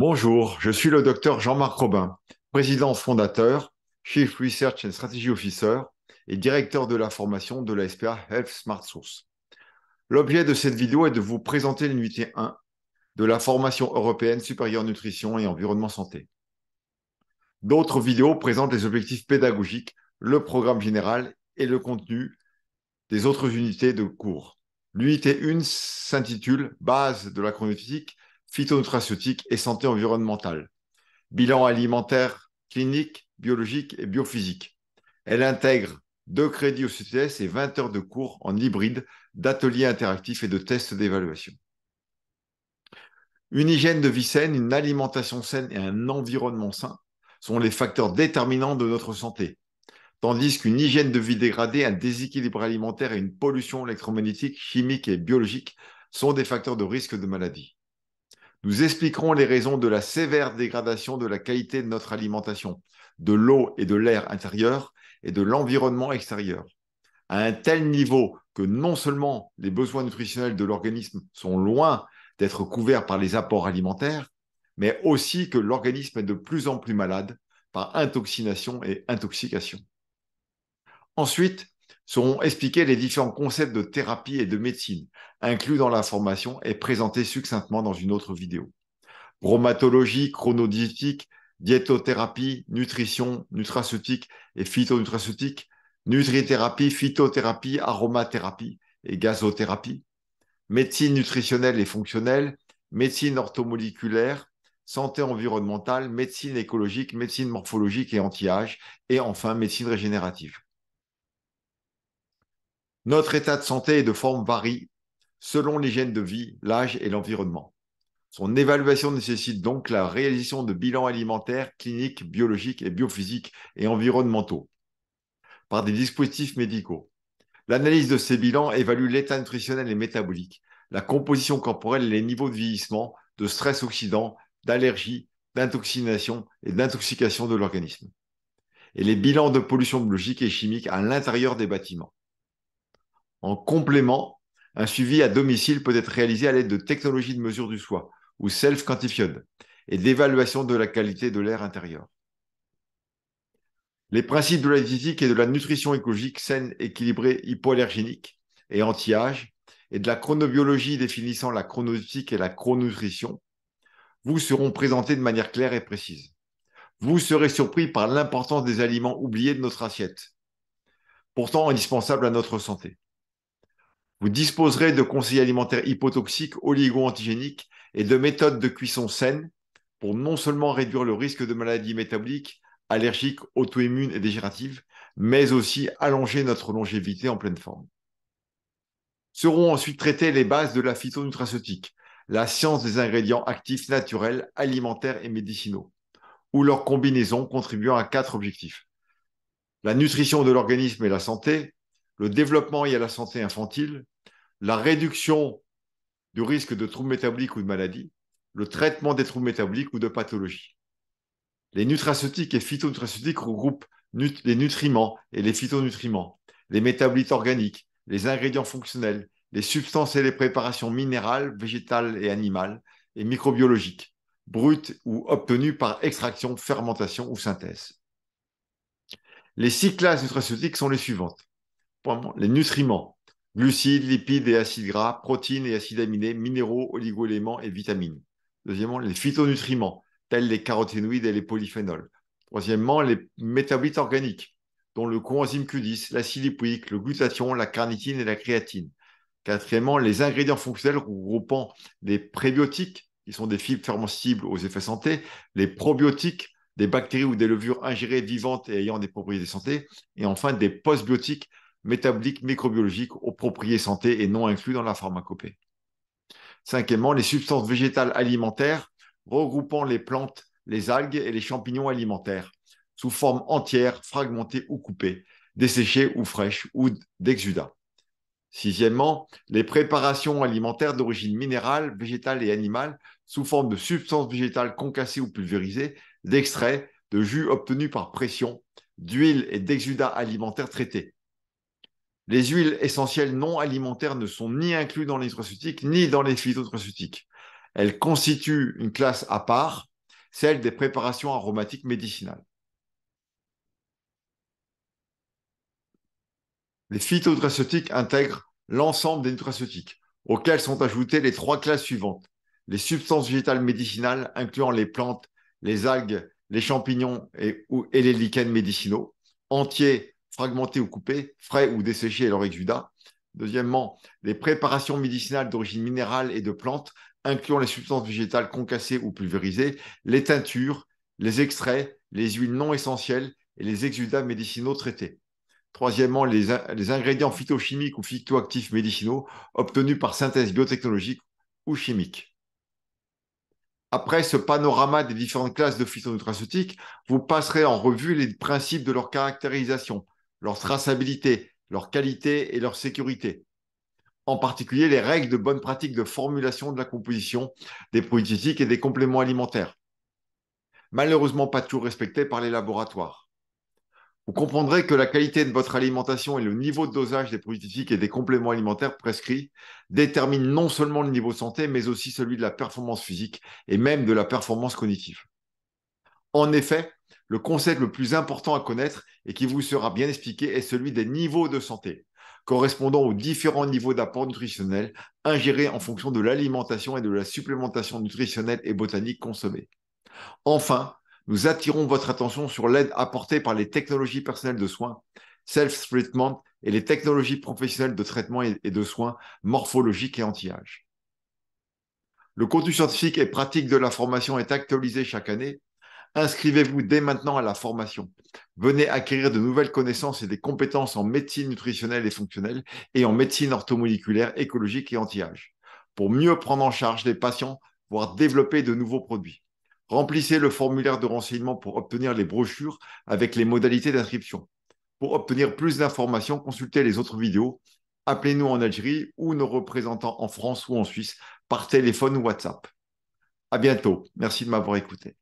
Bonjour, je suis le docteur Jean-Marc Robin, président fondateur, Chief Research and Strategy Officer et directeur de la formation de la SPA Health Smart Source. L'objet de cette vidéo est de vous présenter l'unité 1 de la formation européenne supérieure nutrition et environnement santé. D'autres vidéos présentent les objectifs pédagogiques, le programme général et le contenu des autres unités de cours. L'unité 1 s'intitule Base de l'agronutritique, phytonutraceutique et santé environnementale. Bilan alimentaire, clinique, biologique et biophysique. Elle intègre 2 crédits au CTS et 20 heures de cours en hybride, d'ateliers interactifs et de tests d'évaluation. Une hygiène de vie saine, une alimentation saine et un environnement sain sont les facteurs déterminants de notre santé, tandis qu'une hygiène de vie dégradée, un déséquilibre alimentaire et une pollution électromagnétique, chimique et biologique sont des facteurs de risque de maladie. Nous expliquerons les raisons de la sévère dégradation de la qualité de notre alimentation, de l'eau et de l'air intérieur et de l'environnement extérieur, à un tel niveau que non seulement les besoins nutritionnels de l'organisme sont loin d'être couverts par les apports alimentaires, mais aussi que l'organisme est de plus en plus malade par intoxination et intoxication. Ensuite, seront expliqués les différents concepts de thérapie et de médecine inclus dans la formation et présentés succinctement dans une autre vidéo. Bromatologie, chronodiététique, diétothérapie, nutrition, nutraceutique et phytonutraceutique, nutrithérapie, phytothérapie, aromathérapie et gazothérapie, médecine nutritionnelle et fonctionnelle, médecine orthomoléculaire, santé environnementale, médecine écologique, médecine morphologique et anti-âge, et enfin médecine régénérative. Notre état de santé et de forme varie selon l'hygiène de vie, l'âge et l'environnement. Son évaluation nécessite donc la réalisation de bilans alimentaires, cliniques, biologiques et biophysiques et environnementaux par des dispositifs médicaux. L'analyse de ces bilans évalue l'état nutritionnel et métabolique, la composition corporelle et les niveaux de vieillissement, de stress oxydant, d'allergie, d'intoxination et d'intoxication de l'organisme. Et les bilans de pollution biologique et chimique à l'intérieur des bâtiments. En complément, un suivi à domicile peut être réalisé à l'aide de technologies de mesure du soi, ou self-quantified, et d'évaluation de la qualité de l'air intérieur. Les principes de la diététique et de la nutrition écologique saine, équilibrée, hypoallergénique et anti-âge, et de la chronobiologie définissant la chrononutritique et la chronutrition, vous seront présentés de manière claire et précise. Vous serez surpris par l'importance des aliments oubliés de notre assiette, pourtant indispensables à notre santé. Vous disposerez de conseils alimentaires hypotoxiques, oligo-antigéniques et de méthodes de cuisson saines pour non seulement réduire le risque de maladies métaboliques, allergiques, auto-immunes et dégénératives, mais aussi allonger notre longévité en pleine forme. Seront ensuite traitées les bases de la phytonutraceutique, la science des ingrédients actifs naturels, alimentaires et médicinaux, ou leur combinaison contribuant à 4 objectifs. La nutrition de l'organisme et la santé, le développement et la santé infantile, la réduction du risque de troubles métaboliques ou de maladies, le traitement des troubles métaboliques ou de pathologies. Les nutraceutiques et phytonutraceutiques regroupent les nutriments et les phytonutriments, les métabolites organiques, les ingrédients fonctionnels, les substances et les préparations minérales, végétales et animales, et microbiologiques, brutes ou obtenues par extraction, fermentation ou synthèse. Les 6 classes nutraceutiques sont les suivantes. Les nutriments, glucides, lipides et acides gras, protéines et acides aminés, minéraux, oligo-éléments et vitamines. Deuxièmement, les phytonutriments, tels les caroténoïdes et les polyphénols. Troisièmement, les métabolites organiques, dont le coenzyme Q10, l'acide lipoïque, le glutathion, la carnitine et la créatine. Quatrièmement, les ingrédients fonctionnels regroupant les prébiotiques, qui sont des fibres fermentescibles aux effets santé, les probiotiques, des bactéries ou des levures ingérées vivantes et ayant des propriétés santé, et enfin des postbiotiques métaboliques microbiologiques aux propriétés santé et non inclus dans la pharmacopée. Cinquièmement, les substances végétales alimentaires regroupant les plantes, les algues et les champignons alimentaires sous forme entière, fragmentée ou coupée, desséchée ou fraîche ou d'exudats. Sixièmement, les préparations alimentaires d'origine minérale, végétale et animale sous forme de substances végétales concassées ou pulvérisées, d'extraits, de jus obtenus par pression, d'huile et d'exudats alimentaires traités. Les huiles essentielles non alimentaires ne sont ni incluses dans les nutraceutiques ni dans les phytonutraceutiques. Elles constituent une classe à part celle des préparations aromatiques médicinales. Les phytonutraceutiques intègrent l'ensemble des nutraceutiques, auxquels sont ajoutées les 3 classes suivantes. Les substances végétales médicinales, incluant les plantes, les algues, les champignons et les lichens médicinaux, entiers, fragmentés ou coupés, frais ou desséchés et leur exudat. Deuxièmement, les préparations médicinales d'origine minérale et de plantes, incluant les substances végétales concassées ou pulvérisées, les teintures, les extraits, les huiles non essentielles et les exudats médicinaux traités. Troisièmement, les ingrédients phytochimiques ou phytoactifs médicinaux obtenus par synthèse biotechnologique ou chimique. Après ce panorama des différentes classes de phytonutraceutiques, vous passerez en revue les principes de leur caractérisation, leur traçabilité, leur qualité et leur sécurité. En particulier, les règles de bonne pratique de formulation de la composition des produits diététiques et des compléments alimentaires. Malheureusement, pas toujours respectées par les laboratoires. Vous comprendrez que la qualité de votre alimentation et le niveau de dosage des produits diététiques et des compléments alimentaires prescrits déterminent non seulement le niveau de santé, mais aussi celui de la performance physique et même de la performance cognitive. En effet, le concept le plus important à connaître et qui vous sera bien expliqué est celui des niveaux de santé, correspondant aux différents niveaux d'apport nutritionnel ingérés en fonction de l'alimentation et de la supplémentation nutritionnelle et botanique consommée. Enfin, nous attirons votre attention sur l'aide apportée par les technologies personnelles de soins, self-treatment et les technologies professionnelles de traitement et de soins morphologiques et anti-âge. Le contenu scientifique et pratique de la formation est actualisé chaque année. Inscrivez-vous dès maintenant à la formation. Venez acquérir de nouvelles connaissances et des compétences en médecine nutritionnelle et fonctionnelle et en médecine orthomoléculaire, écologique et anti-âge pour mieux prendre en charge les patients, voire développer de nouveaux produits. Remplissez le formulaire de renseignement pour obtenir les brochures avec les modalités d'inscription. Pour obtenir plus d'informations, consultez les autres vidéos. Appelez-nous en Algérie ou nos représentants en France ou en Suisse par téléphone ou WhatsApp. À bientôt. Merci de m'avoir écouté.